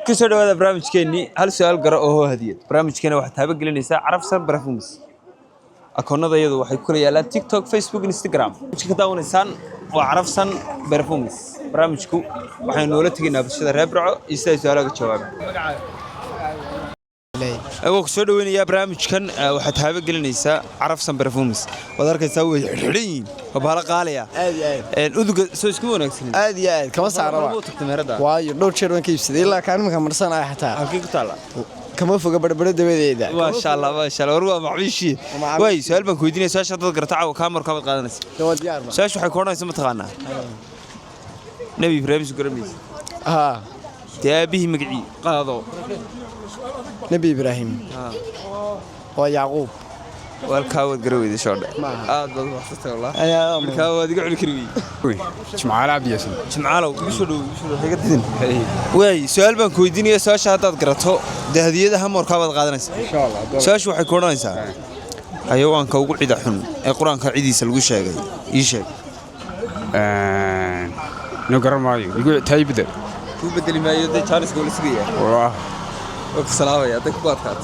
كسر هذا برامج كيني هل سؤال قرأ وهو هدية برامج كنا واحد هابق للنساء عرف سن برفومس أكون هذا يدو وحي كل يلا تيك توك فيسبوك انستغرام مش كده ونسان وعرف سن برفومس برامجكو وحين نولد تجينا بس هذا ربع يستاهل سؤالك الجواب أقول كسر وين يا برامج كان واحد هابق للنساء عرف سن برفومس وذلك يسوي حرين وبهلا قاليا الأذق سويس كونه أكسن عادي كما صار واي دور شير وين كيبسدي ilaa kaan marka marsanay xataa halkii ku taala kama foga barbara dabadeeda ma sha Allah warwa macbiishi way su'aal baan ku weydiinay su'aasha dad gartaa oo kaamar ka wad qaadanaysa waa diyaar ma su'aasha waxay koonaysaa ma taqaanaa nabi ibraahim sugramis taabihi magci qaado nabi ibraahim waa yaqoob والكاود قروي شورده بس وحصته والله الكاود يقعد كروي جمعال عبد ياسين جمعالو بيشودو حقتين واي سؤال بان كويدينيا سؤال هادad garato hadiyada hamar ka wad qaadanaysa insha Allah su'aashu waxay koonaysaa xayawaanka ugu cida xun ee quraanka cidiisa lagu sheegay ii sheeg no garamayo igu taybida ku bedeli maayo de Charles gool sigiya oo salaamaya dad ku adkaat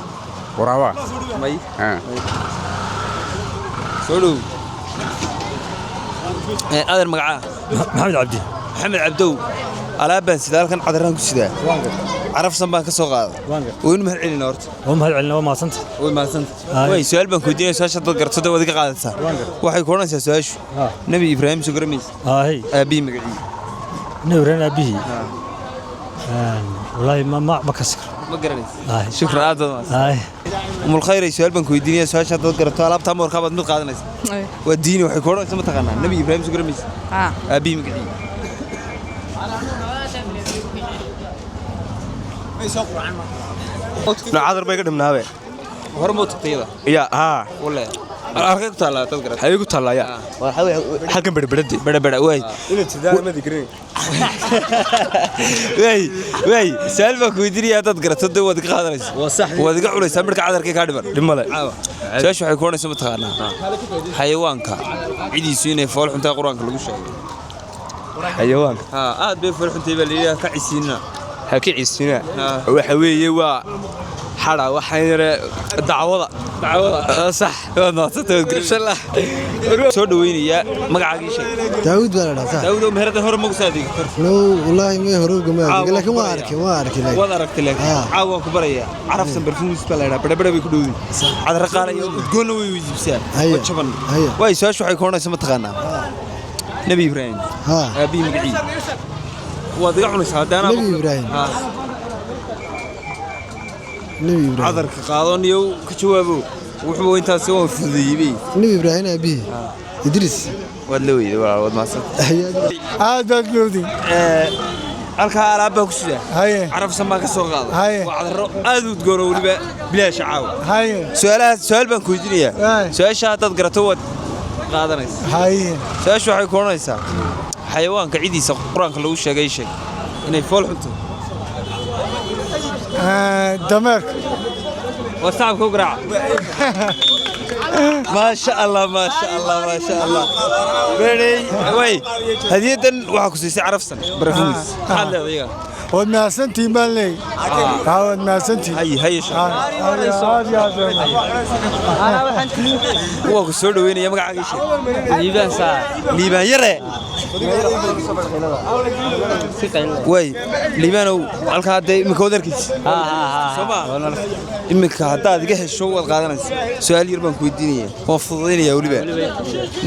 warawa may سولو هذا المقعة محمد عبدو على بن سدال كان عذران كسيدا عرف سنبان كسوق هذا وين مهلعلي نورت ومهلعلي وما صنت وي سؤال بان كودينا سؤال شطط قرصة وديك قادتها waxay koonaysaa su'aashu nabi ibraahim sugramis هاي abi magaci نورنا به والله ما كسر ما garanaysa shukran aad هاي أم الخير سؤال بان كويدينيا سؤال شطط قرصة على بتامر كابد مد قادنaysa وديني waxay koonaysaa ma taqaanaa nabi ibraahim sugramis abi magaci عذر bay ka dhimnaabe hormood taqtiyada ها wala arkay ku taala dad garan hay ku talaya halkan barbada way ina tidaa ma digrin way salba ku diriya dad garato dad wad ka qaadanaysa waa sax wad ka culaysa marka cadarkay ka dhiman dhimale saashu waxay koonaysaa ma taqaanaa xayawaanka cidiisu inay fool xunta quraanka lagu sheegay xayawaanka aad bay fool xuntay baa leeyahay ka cisiina ha ka cisiina waxa weeye waa xara waxaan yare dacwada صح soo dhaweynaya magacaaga sheeg داود بلا لا daawud oo meherada hore magu saadiga لو والله ما هروب ما لكن ما أركي wada aragtay laakiin caawan ku baraya carafsan barfuus baa la yiraahdaa badabada bay ku dhowdin cadar qaalayo udgoonna way weydiibsaan jaban way su'aashu waxay koonaysaa ma taqaanaa nabi ibraahim abi magaci waad iga cunaysaa hadana نبي إبراهيم نبي إبراهيم عذرك قادون يو كجوابه وحبوا أنت سووا في ذيبي نبي إبراهيم أبيه إدريس ودلوي واد ما صدق هذا جودي halka alaabba ku sida haye araf samaa ka soo qaado haye wacdaro aad u gooro waliba bilaash caaw haye su'aal baan ku weydiinaya su'aasha dad garato wad qaadanaysa haye su'aashu waxay koonaysaa xayawaanka cidiisa quraanka lagu sheegay inay fool xunto دمر وصعب كوكرع ما شاء الله ما شاء الله ما شاء الله بني وي هدية waxaa ku siisay carafsan barfuus xal adiga ودنا سنتي بالي ودنا سنتي hay waa ku soo dhaweynaya magacaaga sheeg liibaan yare way liibaanow halka hadda imika wadarkiis imika haddaad iga hesho waad qaadanaysa su'aal yar baan ku weydiinaya waan fududaynaya waliba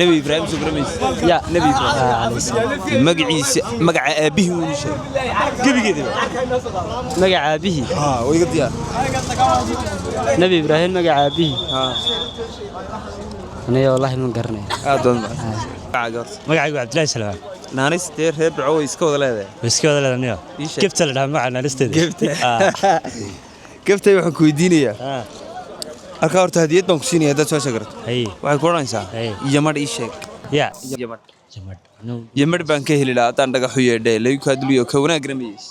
nabi ibraahim sugramis ya nabi ibraahim magaciisa magaca aabihii uu sheegay gabigeeda magaca aabihii way iga diyaar nabi ibraahim magaca aabihii aniga wallahi ma garanayo aad doon magacaygu Cabdullaahi Salmaan naanis reer Birco way iska wada leedahay iska wada leedahay kibta la dhamaa naanisteeda kibta waxaan ku weydiinayaa halka horta hadiyad baan ku siinayaa dad soo sheegarto waxay ku oranaysaa yamad ii sheeg yamad baan ka heli lahaa haddaan dhagax u yeedhay lagu ka duliyo ka wanaag ramayeys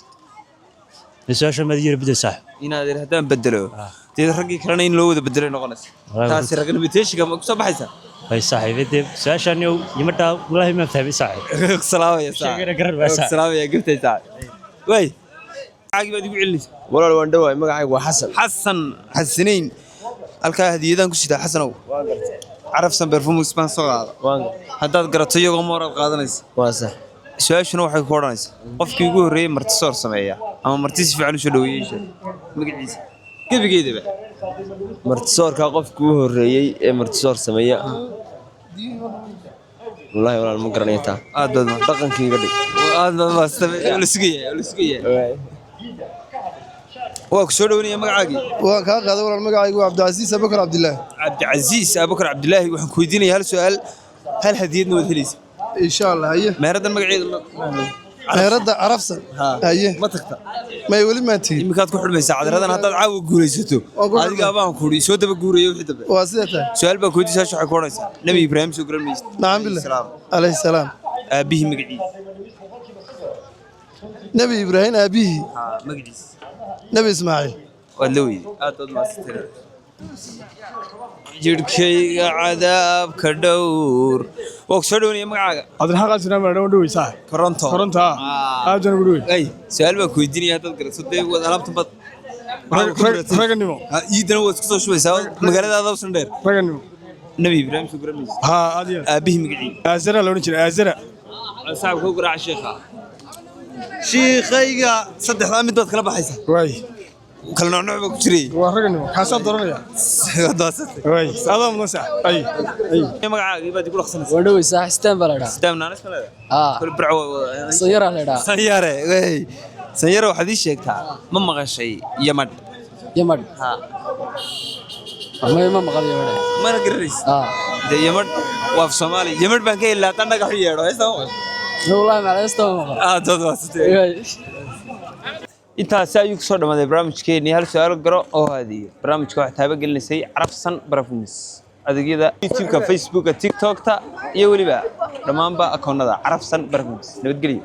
social media bido sax inaad haddaan bedelo raggii kalena in loo wada bedelay noqonaysa taasi ragna biteeshiga ma ku soo baxaysa ay saaxiibade su'aashan yimada wallahi ma fahmi saaxiib salaam ya saaxiib salaam ya gibtay saaxiib way magacaaga baad igu celinaysa walaal waan dhawaay magacaygu waa xasan xasan xasanayn halkaa hadiyadan ku sitaa xasanow carafsan performance baan soo qaada haddaad garato iyagoo mooraad qaadanaysa waa sax su-aashuna waxay ku odhanaysaa qofkii ugu horreeyey martisoor sameeya ama marti si fiican u soo dhaweeyey sheeg magaciisa gebigeedaba martisoorka qofkii ugu horreeyey ee martisoor sameeya wallaahi walaal ma garanayo taa aad baad dhaqankii iga dhig aad baad la sugaya waa ku soo dhaweynaya magacaagii waan kaa qaaday walaal magacaygu waa cabdicasiis abubakar cabdilaahi cabdicasiis abubakar cabdilaahi waxaan ku weydiinaya hal su-aal hal hadiyadna waad helaysa insha allah haye meeradan magaceeda meeradda carafsan haye ma tagta may weli maa tegin iminkaad ku xidhmaysaa cadaradan haddaad caawa guulaysato adiga abaan kuhi soo daba guuraya wixii dambe waa sida tahay su-aal baa koodii saasha waxay ku odhanaysaa nabi ibraahim soo garan maysid nacam billah calayhi salaam aabihii magaciisa nebi ibraahim aabihii magaciisa nebi ismaaciil waad la weyday aad baad maasantay jidhkayga cadaabka dhowr waa ku soo dhaweynaya magacaaga cabdiraxmaan qaasinaan baa dhawan dhaweysaa koronto aadana ku dhawey ay su-aal baa ku weydiinaya haddaad garato dee waad alaabta bad raganimo iidana waad isku soo shubaysaa magaaladaada usan dheer raganimo nabi ibraahim soo garan maysid haa aad iyo aabihii magaciisa aazara la odhan jiray aazara saabka u garaaca sheekha shiikhayga saddexdaa mid baad kala baxaysaa waay kala noocnooc baa ku jiray waa raganimo kaasaa doranaya waay adaa mudan sax ay magacaagii baad igu dhaqsanaysaa waa dhaweysaa xistaan baa la dhahaa sidaam naanis ma leedahay haa kul birco sanyaraa la dhahaa sanyare wey sanyare waxaad ii sheegtaa ma maqashay yamadh yamadh ma maqal yamadh mana garanaysa haa dee yamadh waa af soomaali yamadh baan ka helaa tan dhagax u yeedho heestaa maqal wallaahi macalista ma maqal dood waasitay intaasi ayuu ku soo dhammaaday barnaamijkeennii hal su-aal garo oo haadiyo barnaamijka waxaa taabagelinaysay carafsan barafumis adeegyada youtube-ka facebooka tiktokta iyo weliba dhammaanba akoonnada carafsan barafumis nabadgelyo